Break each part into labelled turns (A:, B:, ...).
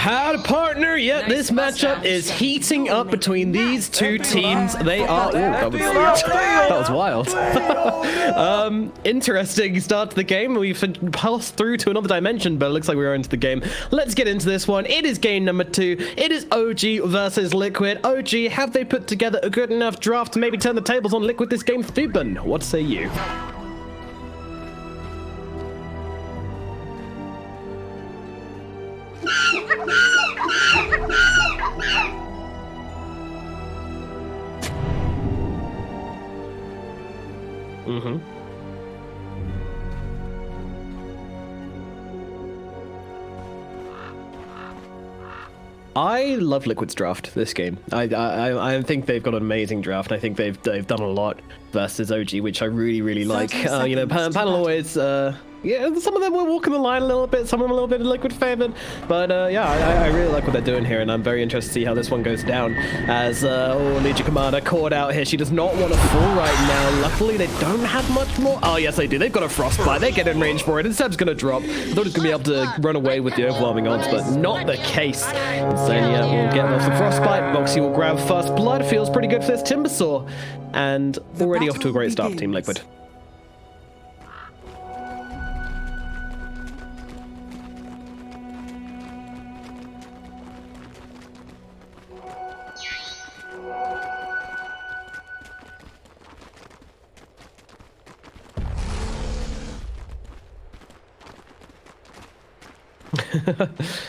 A: had a partner. Yet this matchup is heating up between these two teams. They are. That was wild. Interesting start to the game. We've passed through to another dimension, but it looks like we're into the game. Let's get into this one. It is game number 2. It is OG versus Liquid. OG, have they put together a good enough draft to maybe turn the tables on Liquid this game? Thuban, what say you? I love Liquid's draft this game. I think they've got an amazing draft. I think they've done a lot versus OG, which I really like. You know, panel always yeah, some of them were walking the line a little bit, some of them a little bit Liquid favored, but yeah, I really like what they're doing here, and I'm very interested to see how this one goes down. As Legion Commander caught out here, she does not want to fall right now. Luckily, they don't have much more. Oh yes, they do. They've got a Frostbite. They get in range for it, and Seb's gonna drop. I thought he was gonna be able to run away with the overwhelming odds, but not the case. Zania will get off the Frostbite. Boxy will grab first blood. Feels pretty good for this Timbersaw, and already off to a great start for Team Liquid.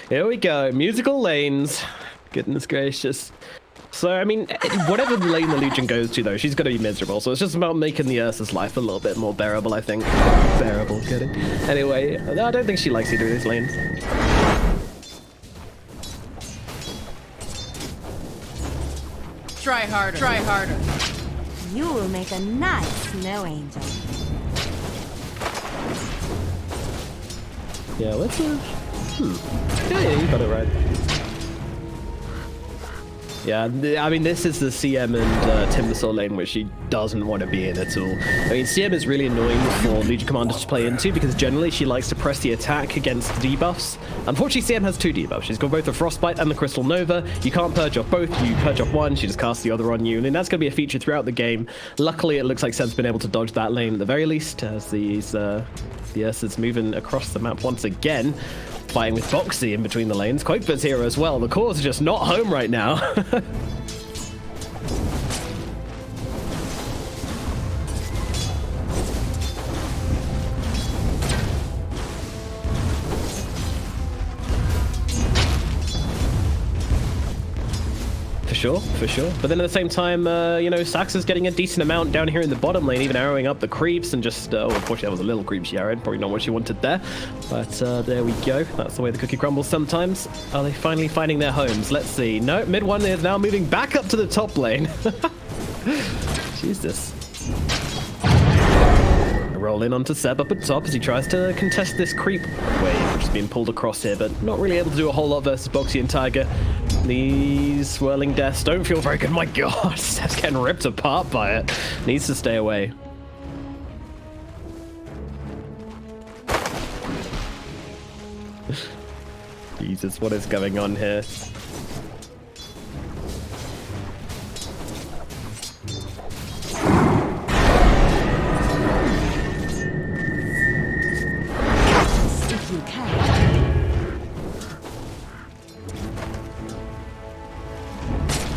A: Here we go, musical lanes. Goodness gracious. So, I mean, whatever lane the Legion goes to, though, she's going to be miserable. So it's just about making the Ursa's life a little bit more bearable, I think. Bearable, kidding. Anyway, I don't think she likes either of these lanes.
B: Try harder. Try harder.
C: You will make a nice snow angel.
A: Yeah, let's yeah, you got it right. Yeah, I mean, this is the CM and Timbersaw lane, which she doesn't want to be in at all. I mean, CM is really annoying for Legion Commanders to play into because generally she likes to press the attack against debuffs. Unfortunately, CM has 2 debuffs. She's got both the Frostbite and the Crystal Nova. You can't purge off both. You purge off one, she just casts the other on you, and that's going to be a feature throughout the game. Luckily, it looks like Seb's been able to dodge that lane at the very least, as the Ursa's moving across the map once again. Fighting with Boxy in between the lanes. Quakebird's here as well. The cores are just not home right now. For sure. But then at the same time, you know, Sax is getting a decent amount down here in the bottom lane, even arrowing up the creeps and just, oh, unfortunately that was a little creep she arrowed, probably not what she wanted there. But there we go. That's the way the cookie crumbles sometimes. Are they finally finding their homes? Let's see. No, mid one is now moving back up to the top lane. Jesus. Roll in onto Seb up at top as he tries to contest this creep wave, which is being pulled across here, but not really able to do a whole lot versus Boxy and Tiger. These swirling deaths don't feel very good. My god, Seb's getting ripped apart by it. Needs to stay away. Jesus, what is going on here?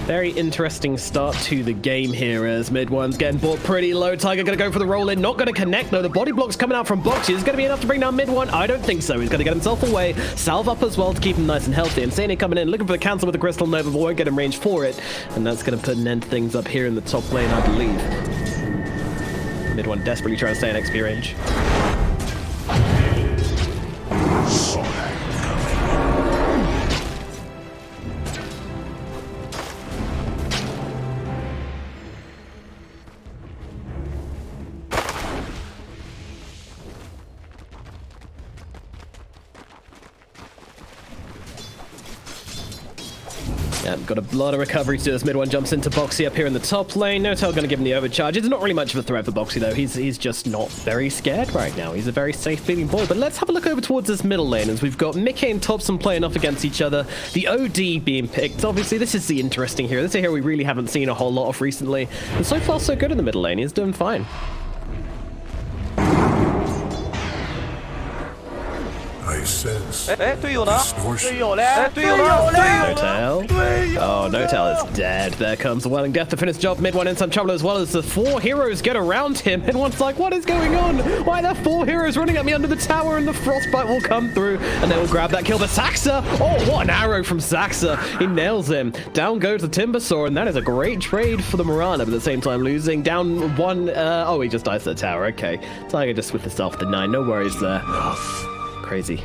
A: Very interesting start to the game here as mid one's getting bought pretty low. Tiger gonna go for the roll in, not gonna connect though. The body block's coming out from Boxy. Is it gonna be enough to bring down mid one? I don't think so. He's gonna get himself away, salve up as well to keep him nice and healthy. And Sane coming in, looking for the cancel with the Crystal Nova, but won't get him range for it. And that's gonna put an end to things up here in the top lane, I believe. Mid one desperately trying to stay in XP range. Yeah, got a lot of recovery to do. This mid one jumps into Boxy up here in the top lane. No Tail going to give him the overcharge. It's not really much of a threat for Boxy, though. He's just not very scared right now. He's a very safe-feeling boy. But let's have a look over towards this middle lane, as we've got Mickey and Topson playing off against each other. The OD being picked. Obviously, this is the interesting hero. This is a hero we really haven't seen a whole lot of recently. And so far, so good in the middle lane. He's doing fine.
B: I sense
D: distortion.
A: No-Tail. Oh, No-Tail is dead. There comes the Welling Death to finish the job. Mid one in some trouble as well as the 4 heroes get around him. And one's like, what is going on? Why are there 4 heroes running at me under the tower? And the Frostbite will come through and they will grab that kill. But Saxa, oh, what an arrow from Saxa. He nails him. Down goes the Timbersaw, and that is a great trade for the Mirana, but at the same time losing. Down one, oh, he just dies to the tower. Okay. Tiger just with the self-deny. No worries there. Crazy.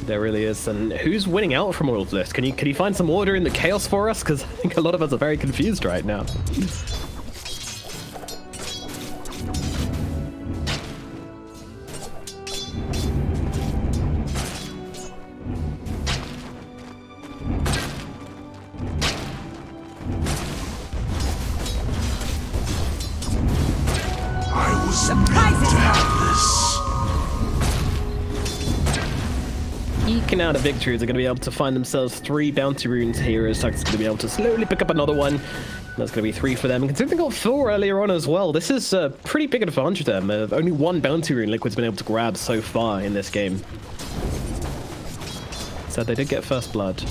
A: There really is. And who's winning out from all of this? Can you find some order in the chaos for us? Because I think a lot of us are very confused right now. Eking out a victory. They're going to be able to find themselves 3 bounty runes here, as Tuck's going to be able to slowly pick up another one. That's going to be 3 for them. And considering they got 4 earlier on as well, this is a pretty big advantage for them. Only 1 bounty rune Liquid's been able to grab so far in this game. So they did get first blood.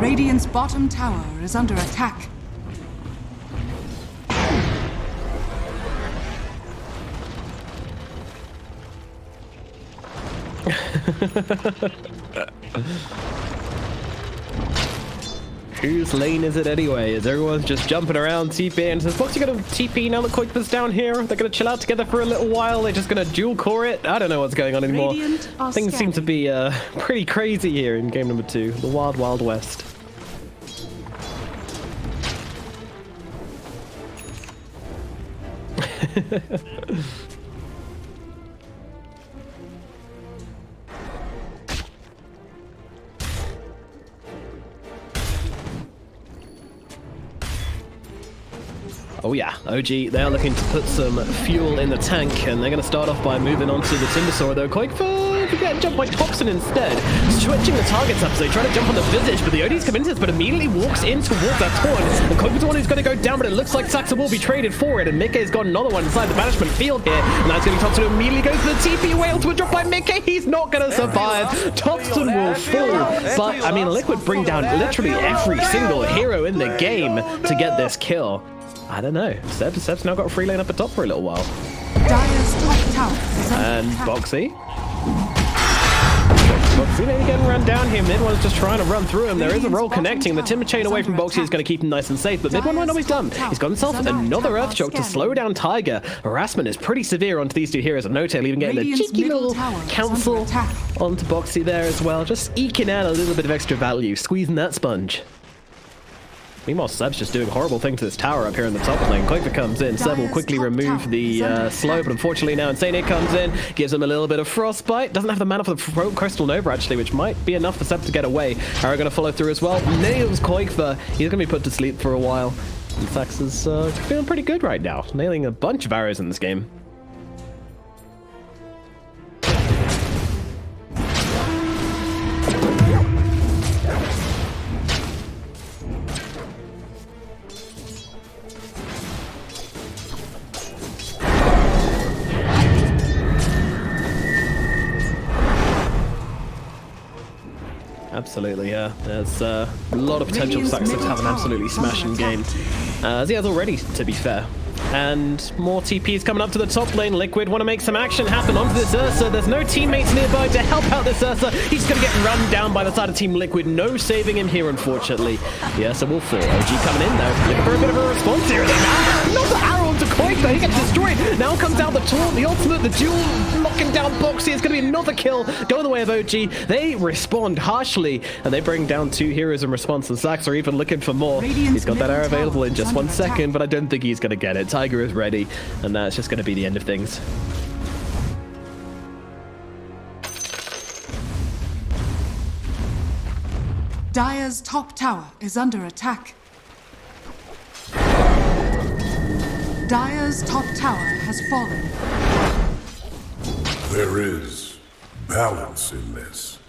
E: Radiant's bottom tower is under attack.
A: Whose lane is it anyway? As everyone's just jumping around, TPing. Says, what's he gonna TP now that Koikba's down here? They're gonna chill out together for a little while. They're just gonna dual core it. I don't know what's going on anymore. Things seem to be pretty crazy here in game number 2. The Wild Wild West. Oh yeah, OG, they are looking to put some fuel in the tank, and they're going to start off by moving on to the Timbersaw, though. Koikba getting jumped by Topson instead. Switching the targets up, so they try to jump on the Visage, but the OD's come into this, but immediately walks in towards that Taunt. And Koikba's the one who's going to go down, but it looks like Saxa will be traded for it, and Mickey's got another one inside the banishment field here, and that's going to be Topson, who immediately goes to the TP whale to a drop by Mickey. He's not going to survive. Topson will fall, but I mean, Liquid bring down literally every single hero in the game to get this kill. I don't know. Seb's now got a free lane up at top for a little while. And Boxy. Boxy maybe getting run down here. Mid one's just trying to run through him. There is a roll connecting. The timber chain away from Boxy is going to keep him nice and safe, but mid one might not be done. He's got himself another Earth Shock to slow down Tiger. Harassment is pretty severe onto these 2 heroes, and No-Tail even getting a cheeky little council onto Boxy there as well. Just eking out a little bit of extra value, squeezing that sponge. Meanwhile, Seb's just doing horrible things to this tower up here in the top lane. Koikba comes in. Seb will quickly remove the slow, but unfortunately now Insane comes in, gives him a little bit of Frostbite. Doesn't have the mana for the Crystal Nova, actually, which might be enough for Seb to get away. Arrow going to follow through as well. Nails Koikba. He's going to be put to sleep for a while. And Sax is feeling pretty good right now, nailing a bunch of arrows in this game. Absolutely, yeah. There's a lot of potential for Saxa to have an absolutely smashing game. As he has already, to be fair. And more TPs coming up to the top lane. Liquid want to make some action happen onto this Ursa. There's no teammates nearby to help out this Ursa. He's going to get run down by the side of Team Liquid. No saving him here, unfortunately. Yeah, so we'll fall. OG coming in, though. Looking for a bit of a response here. Not the arrow onto Koika. He gets destroyed. Now comes out the taunt, the ultimate, the duel, locking down Boxy. It's going to be another kill going the way of OG. They respond harshly, and they bring down 2 heroes in response. And Sax are even looking for more. He's got that arrow available in just 1 second, but I don't think he's going to get it. Tiger is ready, and that's just going to be the end of things.
E: Dire's top tower is under attack. Dire's top tower has fallen.
B: There is balance in this.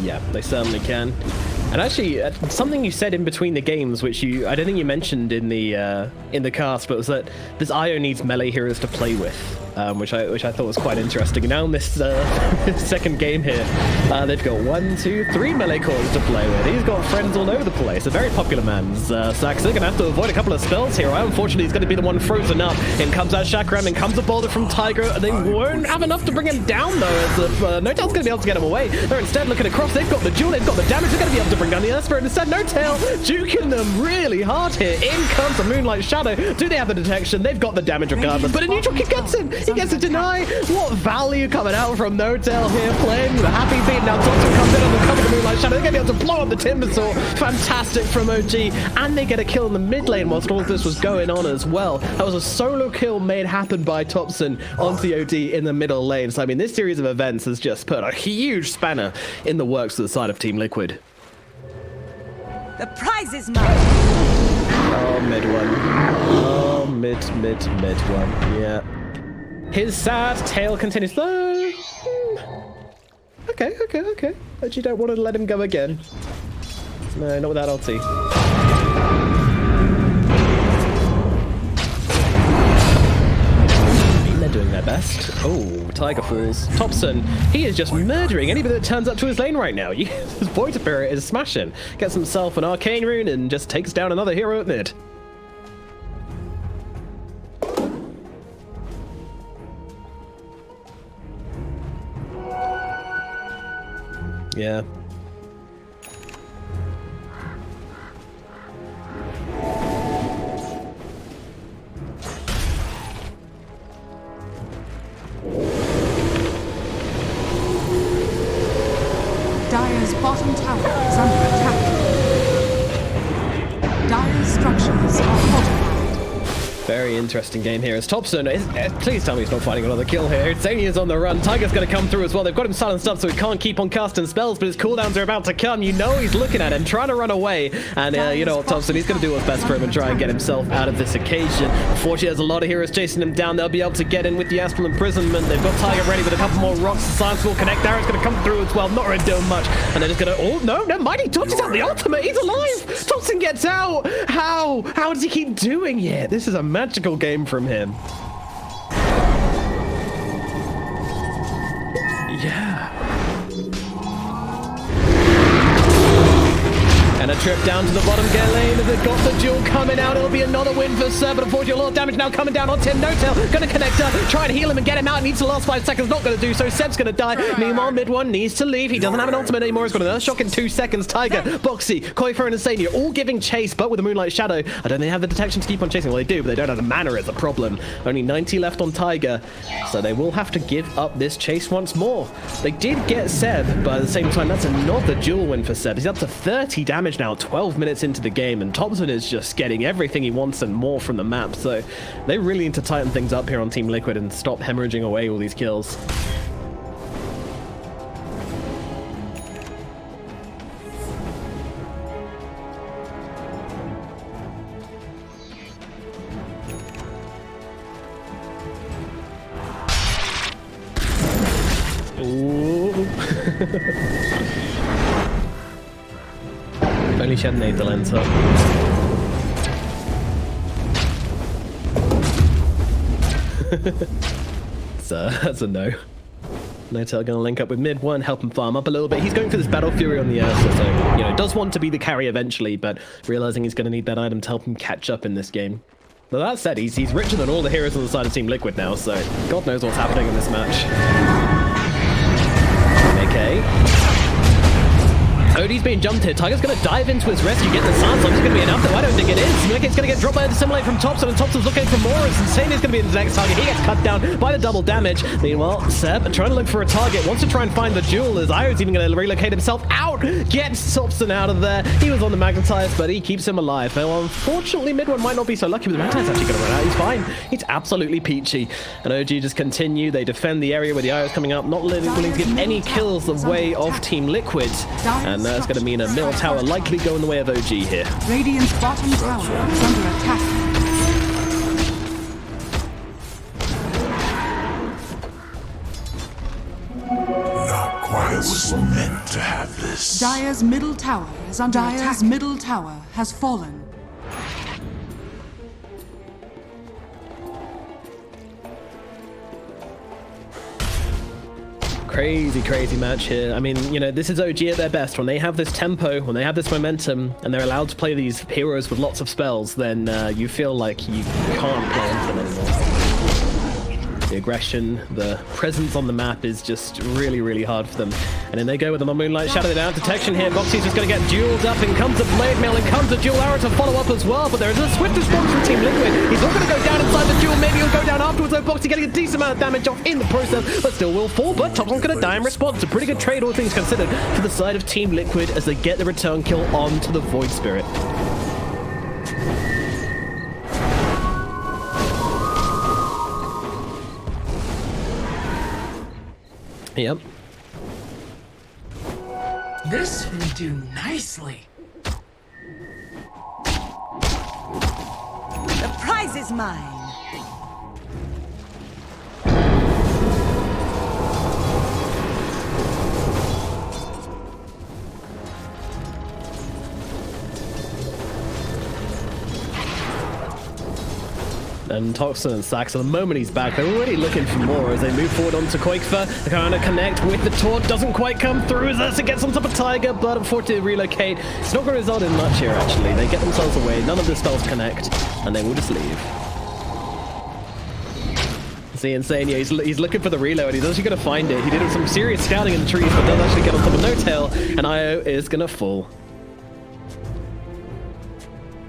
A: Yeah, they certainly can. And actually, something you said in between the games, which I don't think you mentioned in the cast, but was that this IO needs melee heroes to play with, which I thought was quite interesting. Now in this second game here, they've got 1, 2, 3 melee cores to play with. He's got friends all over the place. A very popular man's Sax. They're gonna have to avoid a couple of spells here. Unfortunately, he's gonna be the one frozen up. In comes that Chakram, in comes a boulder from Tiger, and they won't have enough to bring him down though. As No-Tail's gonna be able to get him away. They're instead looking across. They've got the duel, they've got the damage. They're gonna be able to bring down the Earth Spirit. Instead, No-Tail juking them really hard here. In comes the Moonlight Shadow. Do they have the detection? They've got the damage regardless. But a neutral kick gets him. He gets a deny. What value coming out from No-Tail here, playing with a happy beat. Now Topson comes in on the cover of the Moonlight Shadow. They're gonna be able to blow up the Timbersaw. Fantastic from OG. And they get a kill in the mid lane whilst all of this was going on as well. That was a solo kill made happen by Topson onto the OD in the middle lane. So I mean, this series of events has just put a huge spanner in the works to the side of Team Liquid.
C: The prize is mine.
A: Oh, mid one. Oh, mid one. Yeah. His sad tail continues. Okay. But you don't want to let him go again. No, not without ulti. They're doing their best. Oh, Tiger Falls. Topson, he is just murdering anybody that turns up to his lane right now. His Void Spirit is smashing. Gets himself an Arcane Rune and just takes down another hero at mid. Yeah.
E: Dire's bottom tower is under attack. Dire's structures are fortified.
A: Very interesting game here as Topson please tell me he's not fighting another kill here. Zany is on the run. Tiger's going to come through as well. They've got him silenced up so he can't keep on casting spells, but his cooldowns are about to come. You know he's looking at him, trying to run away. And you know what, Topson, he's going to do what's best for him and try and get himself out of this occasion. Unfortunately, there's a lot of heroes chasing him down. They'll be able to get in with the Astral Imprisonment. They've got Tiger ready with a couple more rocks. The Silence will connect. Darren's going to come through as well. Not really doing much. And they're just going to... Oh, no, Mighty dodges out the ultimate. He's alive. Topson gets out. How does he keep doing it? This is a magical game from him. Yeah. And a trip down to the bottom get lane. They've got the duel coming out. It'll be another win for Sir, but unfortunately a lot of damage now coming down on Tim. No-Tail gonna connect her, try and heal him and get him out. He needs the last 5 seconds, not gonna do so. Seb's gonna die. Meanwhile, mid one needs to leave. He doesn't have an ultimate anymore. He's got another shock in 2 seconds. Tiger, Boxy, Koifer, and Insania all giving chase, but with the Moonlight Shadow. I don't think they have the detection to keep on chasing. Well, they do, but they don't have the mana as a problem. Only 90 left on Tiger, so they will have to give up this chase once more. They did get Seb, but at the same time, that's another duel win for Seb. He's up to 30 damage now, 12 minutes into the game, and Topson is just getting everything he wants and more from the map, so they really need to tighten things up here on Team Liquid and stop hemorrhaging away all these kills. Ooh. If only she had nade the lens up. So that's a no. No-Tail gonna link up with mid one, help him farm up a little bit. He's going for this Battle Fury on the Ursa, so, you know, does want to be the carry eventually, but realizing he's gonna need that item to help him catch up in this game. But that said, he's richer than all the heroes on the side of Team Liquid now, so God knows what's happening in this match. Okay. Odie's being jumped here. Tiger's going to dive into his rescue, get the Sans. It's going to be enough, though. I don't think it is. Mika's going to get dropped by the Dissimulate from Topson, and Topson's looking for more. And Insania's going to be the next target. He gets cut down by the double damage. Meanwhile, Seb trying to look for a target. Wants to try and find the jewel. As Io's even going to relocate himself out. Gets Topson out of there. He was on the Magnetize, but he keeps him alive. Well, unfortunately, mid one might not be so lucky, but the Magnetize actually going to run out. He's fine. He's absolutely peachy. And OG just continue. They defend the area where the Io's coming up, not willing to give any kills the way of Team Liquid. And that's going to mean a middle tower likely go in the way of OG here.
E: Radiant's bottom tower is under attack.
B: Not quite.
D: I was meant to have this.
E: Dire's middle tower is under attack. Dire's middle tower has fallen.
A: Crazy match here. I mean, you know, this is OG at their best. When they have this tempo, when they have this momentum, and they're allowed to play these heroes with lots of spells, then you feel like you can't play anything anymore. The aggression, the presence on the map is just really hard for them. And then they go with the Moonlight Shadow down. Detection here. Boxy's just going to get dueled up. In comes a Blade Mail. In comes a Dual Arrow to follow up as well. But there is a swift response from Team Liquid. He's not going to go down inside the duel. Maybe he'll go down afterwards. Though Boxy getting a decent amount of damage off in the process, but still will fall. But Topson's going to die in response. A pretty good trade, all things considered, for the side of Team Liquid as they get the return kill onto the Void Spirit. Yep.
E: This will do nicely.
C: The prize is mine.
A: And Topson and Sax, the moment he's back, they're already looking for more as they move forward onto Koikfa. They're trying to connect with the taunt, doesn't quite come through as Ursa gets on top of Tiger, but unfortunately relocate. It's not going to result in much here, actually. They get themselves away, none of the spells connect, and they will just leave. See, Insania, he's looking for the reload, and he's actually going to find it. He did some serious scouting in the trees, but does actually get on top of No-Tail, and Io is going to fall.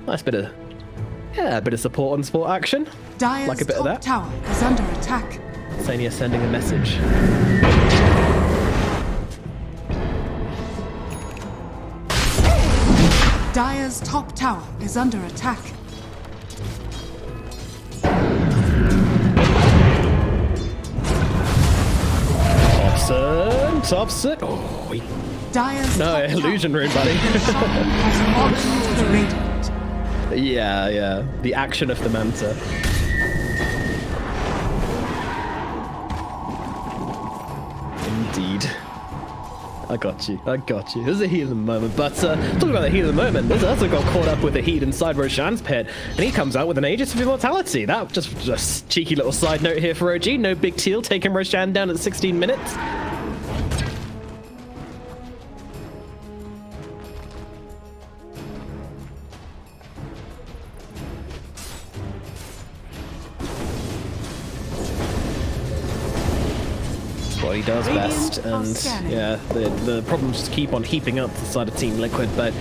A: Nice bit of... yeah, a bit of support on support action.
E: Dire's
A: like a bit of that.
E: tower is under attack.
A: Insania sending a message.
E: Dire's top tower is under attack.
A: Topson. Oh,
E: Dire's
A: no,
E: top
A: illusion
E: tower
A: rune, buddy.
E: has fallen to the Radiant.
A: Yeah. The action of the Manta. Indeed. I got you. It was a heat of the moment. But talking about the heat of the moment, there's also got caught up with the heat inside Roshan's pit, and he comes out with an Aegis of Immortality. That just cheeky little side note here for OG. No big deal, taking Roshan down at 16 minutes. What he does best, and yeah, the problems just keep on heaping up to the side of Team Liquid, but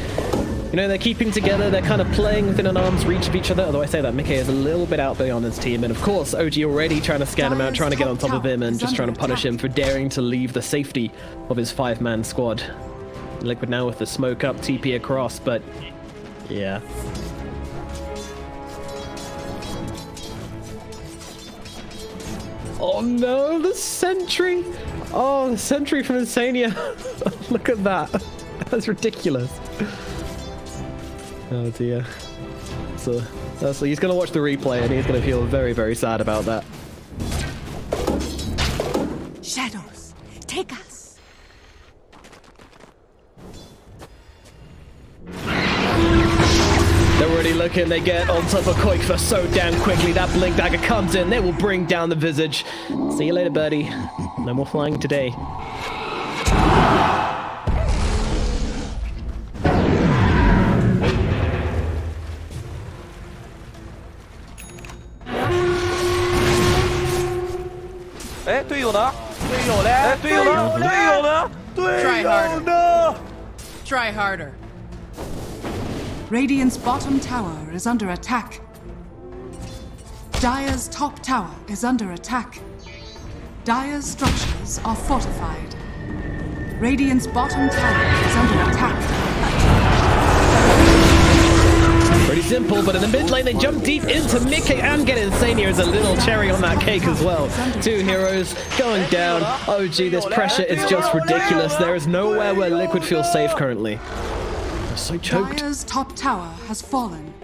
A: you know, they're keeping together, they're kind of playing within an arm's reach of each other, although I say that Mickey is a little bit out beyond his team, and of course OG already trying to scan him out, trying to get on top of him, and just trying to punish him for daring to leave the safety of his 5-man squad. Liquid now with the smoke up, TP across, but yeah. Oh no, the sentry! Oh, the sentry from Insania. Look at that. That's ridiculous. Oh dear. So he's gonna watch the replay and he's gonna feel very, very sad about that.
C: Shadows, take us.
A: They're already looking, they get on top of Koikfa so damn quickly. That Blink Dagger comes in, they will bring down the Visage. See you later, buddy. No more flying today.
E: Try harder. Try harder. Radiant's bottom tower is under attack. Dire's top tower is under attack. Dire's structures are fortified. Radiant's bottom tower is under attack.
A: Pretty simple, but in the mid lane they jump deep into Mickey and get insane here as a little cherry on that cake as well. Two heroes going down. Oh gee, this pressure is just ridiculous. There is nowhere where Liquid feels safe currently. They're so choked.
E: Dire's top tower has fallen.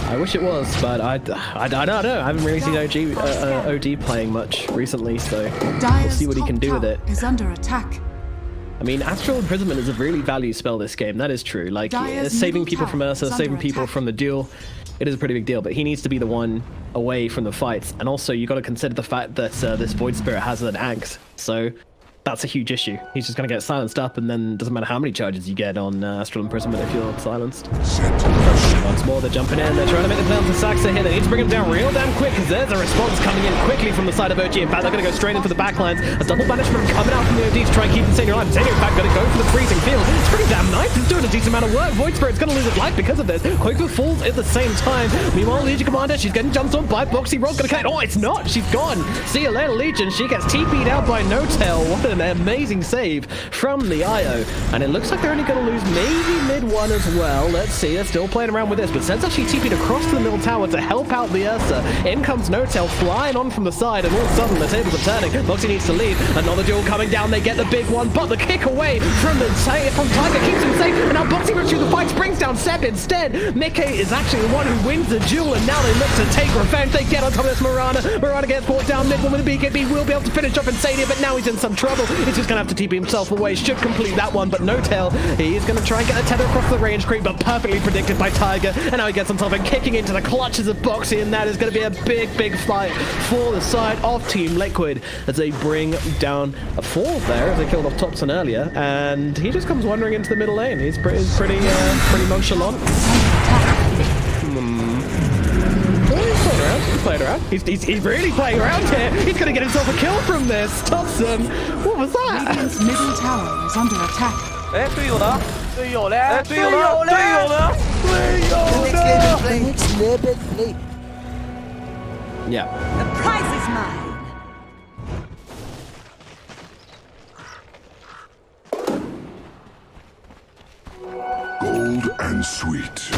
A: I wish it was, but I don't know. I haven't really seen OD playing much recently, so we'll see what he can do with it.
E: Is under attack.
A: I mean, Astral Imprisonment is a really valued spell this game. That is true. Like,
E: Dire's
A: saving
E: middle
A: people from
E: tower
A: Ursa,
E: is
A: saving
E: under
A: people
E: attack.
A: from the duel, it is a pretty big deal. But he needs to be the one away from the fights. And also, you got to consider the fact that this Void Spirit has an axe. So that's a huge issue. He's just going to get silenced up, and then it doesn't matter how many charges you get on Astral Imprisonment if you're silenced. Once more, they're jumping in. They're trying to make the play onto Saxa here. They need to bring him down real damn quick, because there's a response coming in quickly from the side of OG. In fact, they're going to go straight into the backlines. A double banishment coming out from the OD to try and keep Insane alive. Insane, in fact, going to go for the freezing field. It's pretty damn nice. It's doing a decent amount of work. Void Spirit's going to lose its life because of this. Quaker falls at the same time. Meanwhile, Legion Commander, she's getting jumped on by Boxy. Rock's going to cut. Oh, it's not. She's gone. See you later, Legion. She gets TP'd out by No Tail. What an amazing save from the IO. And it looks like they're only going to lose maybe mid one as well. Let's see. They're still playing around with this, but Sen's actually TP'd across to the middle tower to help out the Ursa. In comes No Tail flying on from the side, and all of a sudden the tables are turning. Boxy needs to leave. Another duel coming down. They get the big one, but the kick away from Tiger keeps him safe. And now Boxy runs through the fight, brings down Seb instead. Mickey is actually the one who wins the duel, and now they look to take revenge. They get on top of this Mirana. Mirana gets brought down mid one with a BKB. Will be able to finish off Insane here, but now he's in some trouble. He's just going to have to TP himself away. Should complete that one, but No Tail, he's going to try and get a tether across the range creep, but perfectly predicted by Tiger. And now he gets himself and kicking into the clutches of Boxy, and that is going to be a big fight for the side of Team Liquid as they bring down a fall there as they killed off Topson earlier, and he just comes wandering into the middle lane. He's pretty nonchalant. He's playing around. He's really playing around here. He's going to get himself a kill from this. Topson, what was that?
E: Radiant's middle tower is under attack.
A: Yeah.
C: The prize is mine.
B: Gold and sweet.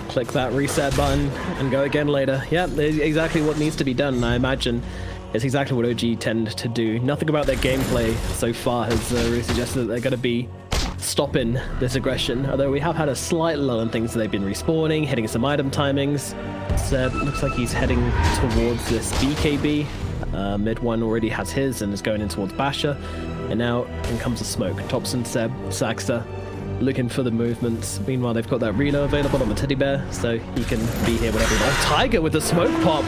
A: Click that reset button and go again later. Yeah, exactly what needs to be done, I imagine. It's exactly what OG tend to do. Nothing about their gameplay so far has really suggested that they're going to be stopping this aggression, although we have had a slight lull in things. So they've been respawning, hitting some item timings. Seb looks like he's heading towards this BKB. Mid one already has his and is going in towards Basher. And now in comes the smoke. Topson, Seb, Saxa. looking for the movements. Meanwhile, they've got that Reno available on the teddy bear, so he can be here whenever he wants. Tiger with the smoke pop.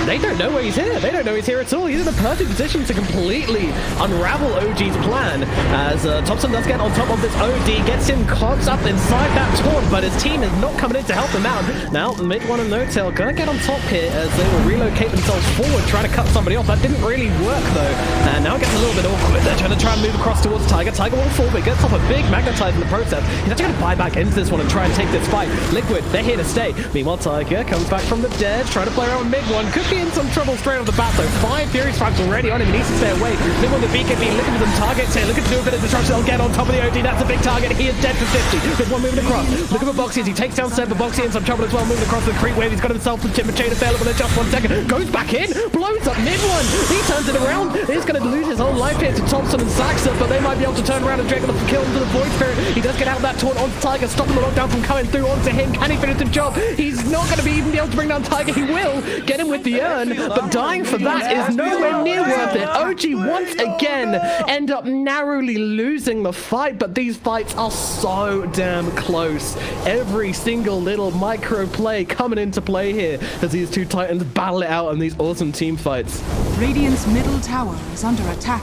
A: They don't know where he's here. They don't know he's here at all. He's in a perfect position to completely unravel OG's plan, as Topson does get on top of this OD, gets him caught up inside that taunt, but his team is not coming in to help him out. Now, mid-one and no-tail gonna get on top here as they will relocate themselves forward, trying to cut somebody off. That didn't really work, though. And now it gets a little bit awkward. They're trying to move across towards Tiger. Tiger will fall, but gets off a big magnetize in the process. He's actually going to buy back into this one and try and take this fight. Liquid, they're here to stay. Meanwhile, Tiger comes back from the dead, trying to play around mid-one. Could be in some trouble straight off the bat, though. 5 Fury Strikes already on him. He needs to stay away. Mid-one, the BKB, looking for some targets here. Looking to do a bit of destruction. They'll get on top of the OD. That's a big target. He is dead for 50. Mid-one moving across. Look at Boxy as he takes down Seb, but Boxy in some trouble as well. Moving across the creep wave. He's got himself some timber chain available in just 1 second. Goes back in. Blows up mid-one. He turns it around. He's going to lose his whole life here to Topson and Saxa, but they might be able to turn around and drag the kill into the Void Spirit. He does get out of that taunt onto Tiger, stopping the lockdown from coming through onto him. Can he finish the job? He's not going to even be able to bring down Tiger. He will get him with the urn, but dying for that is nowhere near worth it. OG once again end up narrowly losing the fight, but these fights are so damn close. Every single little micro play coming into play here as these two titans battle it out in these awesome team fights.
E: Radiant's middle tower is under attack.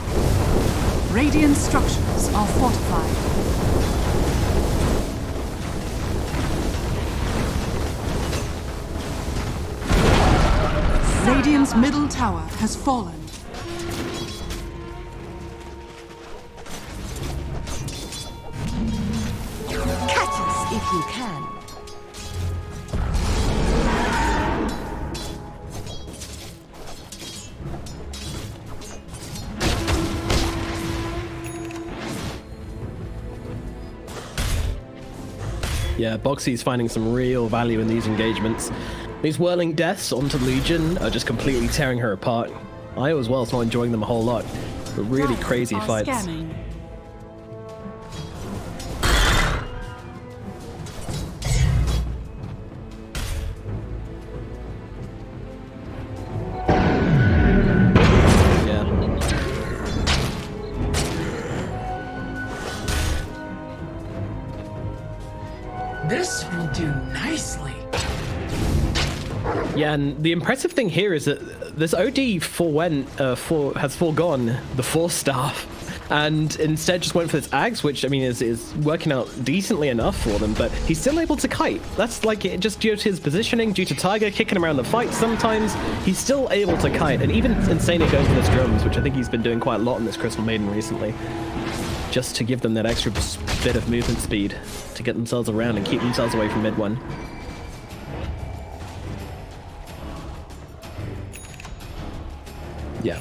E: Radiant structures are fortified. Radiant's middle tower has fallen.
C: Catch us if you can.
A: Yeah, Boxy's finding some real value in these engagements. These whirling deaths onto Legion are just completely tearing her apart. I as well is not enjoying them a whole lot, but really crazy fights.
E: Scanning.
F: This will do nicely.
A: Yeah, and the impressive thing here is that this OD has foregone the Force Staff and instead just went for this Axe, which I mean is working out decently enough for them, but he's still able to kite. That's like it, just due to his positioning, due to Tiger kicking around the fight sometimes, he's still able to kite. And even Insania goes for his drums, which I think he's been doing quite a lot in this Crystal Maiden recently, just to give them that extra bit of movement speed to get themselves around and keep themselves away from mid-one. Yeah.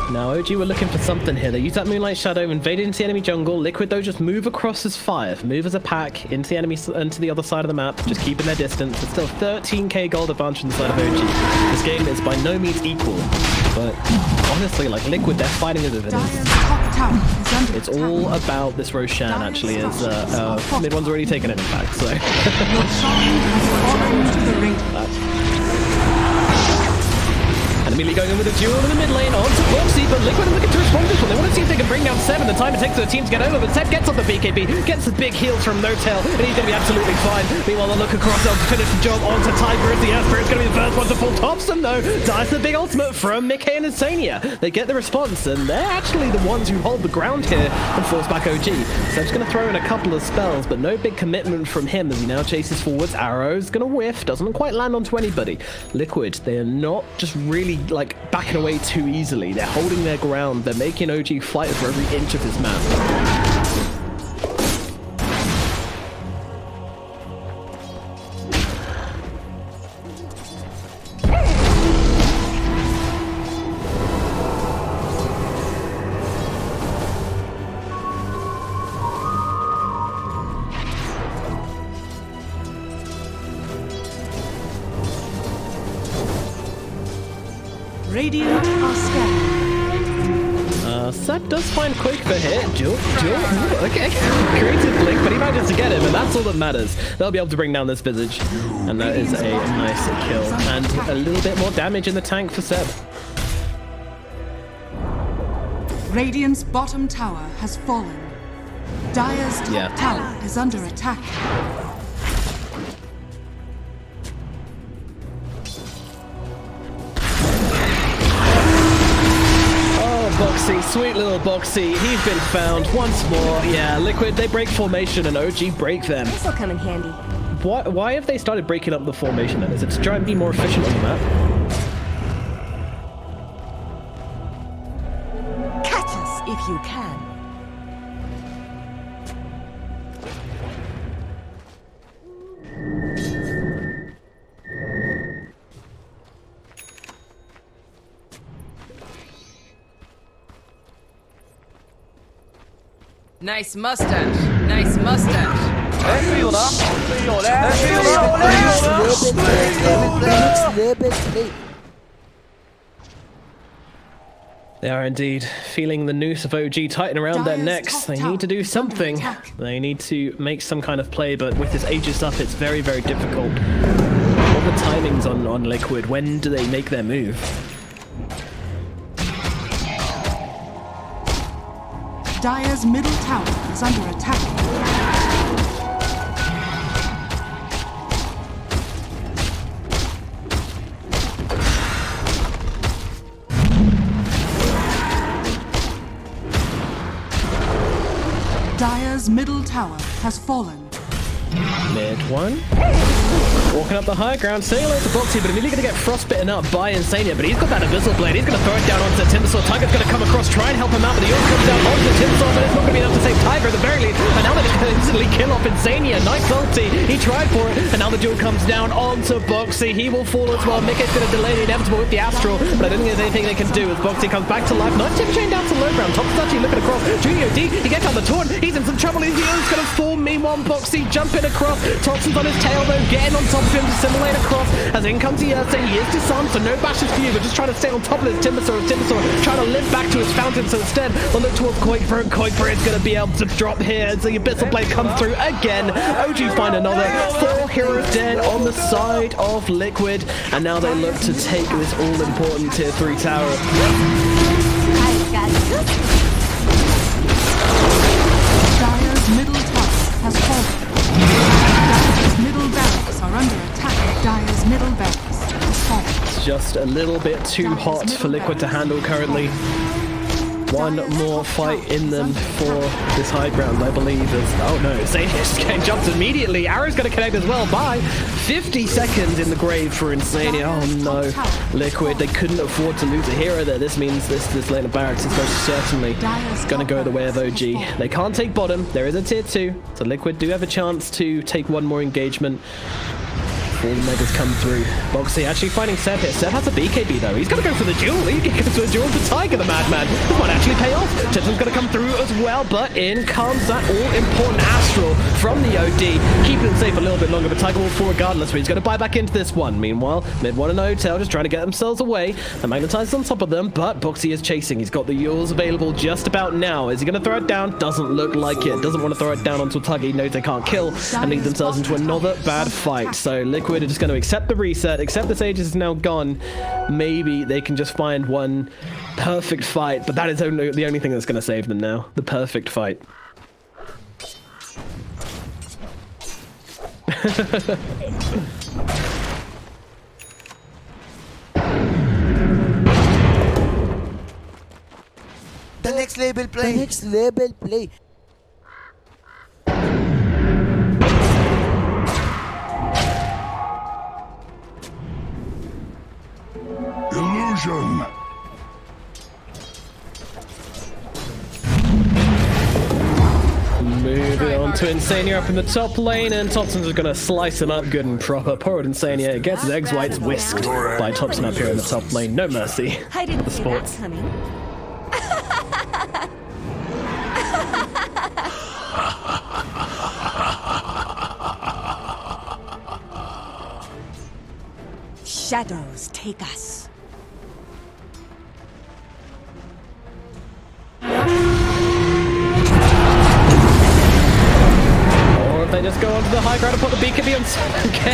A: Now, OG were looking for something here. They use that Moonlight Shadow, invade into the enemy jungle. Liquid, though, just move across as 5. Move as a pack into the enemy, into the other side of the map, just keeping their distance. It's still 13k gold advantage on the side of OG. This game is by no means equal, but honestly, like Liquid, they're fighting as if it is. It's all about this Roshan, actually, as mid-one's already taken it, in fact, so. And immediately going in with a duel in the mid lane onto Boxy, but Liquid are looking to respond to this one. They want to see if they can bring down 7. The time it takes for the team to get over, but Seb gets on the BKB, gets the big heals from No-Tail, and he's going to be absolutely fine. Meanwhile, they'll look across, they'll finish the job onto Tiger as the Asper is going to be the first one to fall. Topson, though, dies the big ultimate from Mickey and Insania. They get the response, and they're actually the ones who hold the ground here and force back OG. Seb's going to throw in a couple of spells, but no big commitment from him as he now chases forwards. Arrow's going to whiff, doesn't quite land onto anybody. Liquid, they are not just really, like, backing away too easily. They're holding their ground. They're making OG fight for every inch of this map.
E: Radiant are scanning.
A: Seb does find Quake for hit. Jewel, okay. Creative blink, but he manages to get him, and that's all that matters. They'll be able to bring down this Visage, and that is a nice kill. And a little bit more damage in the tank for Seb.
E: Radiant's bottom tower has fallen. Dire's top tower is under attack.
A: Boxy, sweet little Boxy, he's been found once more. Yeah, Liquid, they break formation and OG break them.
C: This'll come in handy.
A: Why have they started breaking up the formation then? Is it to try and be more efficient on the map?
C: Catch us if you can.
F: Nice mustache. Nice mustache.
A: They are indeed feeling the noose of OG tighten around their necks. They need to do something. They need to make some kind of play, but with this Aegis up, it's very, very difficult. What are the timings on Liquid? When do they make their move?
E: Dire's middle tower is under attack. Dire's middle tower has fallen.
A: Mid one. Walking up the high ground, saying hello to Boxy, but immediately going to get frostbitten up by Insania. But he's got that Abyssal Blade. He's going to throw it down onto Timbersaw. Tiger's going to come across, try and help him out, but he also comes down onto Timbersaw, but it's not going to be enough to save Tiger at the very least. And now they're going to instantly kill off Insania. Nice ulti. He tried for it, and now the duel comes down onto Boxy. He will fall as well. Mickey's going to delay the inevitable with the Astral, but I don't think there's anything they can do as Boxy comes back to life. Nice tip chain down to low ground. Topson's actually looking across. Junior D, he gets on the taunt. He's in some trouble. He's going to fall. Meanwhile, Boxy jumping across. Topson's on his tail though, getting on top of him to simulate across. As in comes Yersa, he is disarmed, so no bashes for you, but just trying to stay on top of this Timbersaw. Trying to live back to his fountain, so instead they'll look towards Quakefer, and Quakefer is going to be able to drop here as the Abyssal Blade comes through again. OG find another. 4 heroes dead on the side of Liquid, and now they look to take this all-important tier 3 tower.
E: Dire's middle tower has fallen. Dire's middle barracks are under attack. Dire's middle barracks has fallen.
A: It's just a little bit too hot for Liquid to handle currently. One more fight in them for this high ground, I believe. Oh no, Insania's getting jumped immediately. Arrow's going to connect as well. Bye. 50 seconds in the grave for Insania. Oh no. Liquid, they couldn't afford to lose a hero there. This means this lane of barracks is most certainly going to go the way of OG. They can't take bottom. There is a tier 2. So Liquid do have a chance to take one more engagement. All the megas come through. Boxy actually finding Seb here. Seb has a BKB though. He's going to go for the duel. He goes for the duel to Tiger the Madman. This might actually pay off. Topson's going to come through as well, but in comes that all-important Astral from the OD. Keeping it safe a little bit longer, but Tiger will fall regardless, but he's going to buy back into this one. Meanwhile, mid one and Hotel just trying to get themselves away. The Magnetizer's on top of them, but Boxy is chasing. He's got the Yules available just about now. Is he going to throw it down? Doesn't look like it. Doesn't want to throw it down until Tiger knows they can't kill and lead themselves into another bad fight. So Liquid are just going to accept the reset, accept this Aegis is now gone. Maybe they can just find one perfect fight, but that is the only thing that's going to save them now. The perfect fight.
G: The next label play. The next label play.
B: Illusion.
A: Moving on to Insania up in the top lane, and Topson's just going to slice him up good and proper. Poor old Insania gets his eggs whites whisked by Topson up here in the top lane. No mercy.
C: I didn't
A: The
C: see
A: sports.
C: that coming. Shadows take us.
A: they just go onto the high ground and put the BKB on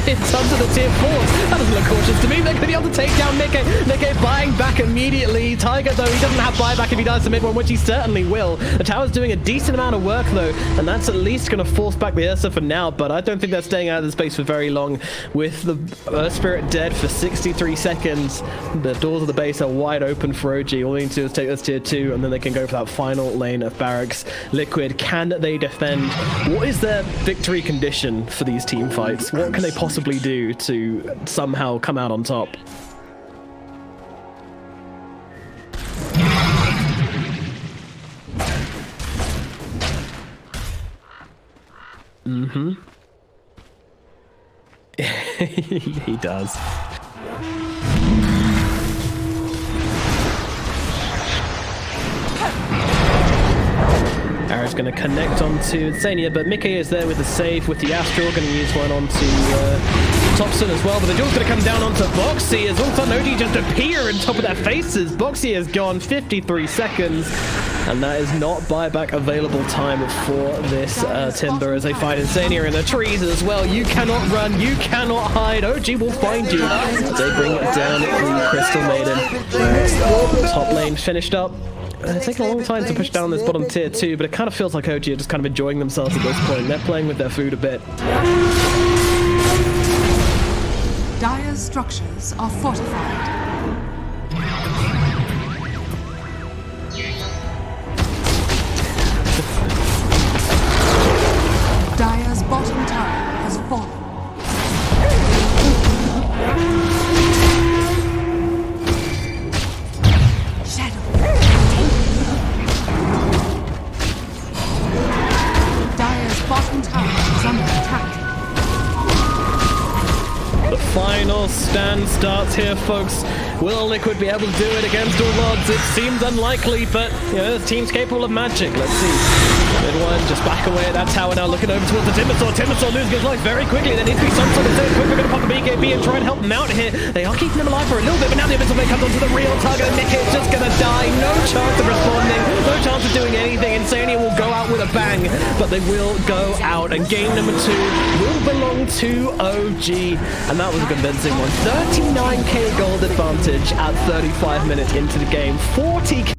A: it's onto the tier 4s. That doesn't look cautious to me. They're going to be able to take down Nikke. Nikke buying back immediately. Tiger, though, he doesn't have buyback if he dies to mid one, which he certainly will. The tower's doing a decent amount of work, though, and that's at least going to force back the Ursa for now, but I don't think they're staying out of the space for very long. With the Earth Spirit dead for 63 seconds, the doors of the base are wide open for OG. All they need to do is take this tier 2, and then they can go for that final lane of barracks. Liquid, can they defend? What is their victory condition for these team fights? What can they possibly do to somehow come out on top? Mm-hmm. He does. Arrow's going to connect onto Zania, but Mickey is there with the save with the Astral, going to use one onto Topson as well, but the jewel's going to come down onto Boxy as all of a sudden OG just appear on top of their faces. Boxy has gone 53 seconds, and that is not buyback available time for this Timber as they fight Insania in the trees as well. You cannot run, you cannot hide. OG will find you. They bring down the Crystal Maiden. Top lane finished up. It's taking a long time to push down this bottom tier 2, but it kind of feels like OG are just kind of enjoying themselves at this point. They're playing with their food a bit.
E: Dire's structures are fortified. Dire's bottom tower has fallen. Bottom tower is under attack.
A: The final stand starts here, folks. Will Liquid be able to do it against all odds? It seems unlikely, but you know, this team's capable of magic. Let's see. Mid one just back away at that tower now, looking over towards the Timbersaw. Timbersaw losing his life very quickly. There needs to be some sort of save. We're going to pop the BKB and try and help him out here. They are keeping him alive for a little bit, but now the Abyssal Blade comes onto the real target. Nikke is just going to die. No chance of responding. No chance of doing anything. Insania will go out with a bang, but they will go out. And game number 2 will belong to OG. And that was a convincing one. 39k gold advantage at 35 minutes into the game. 40k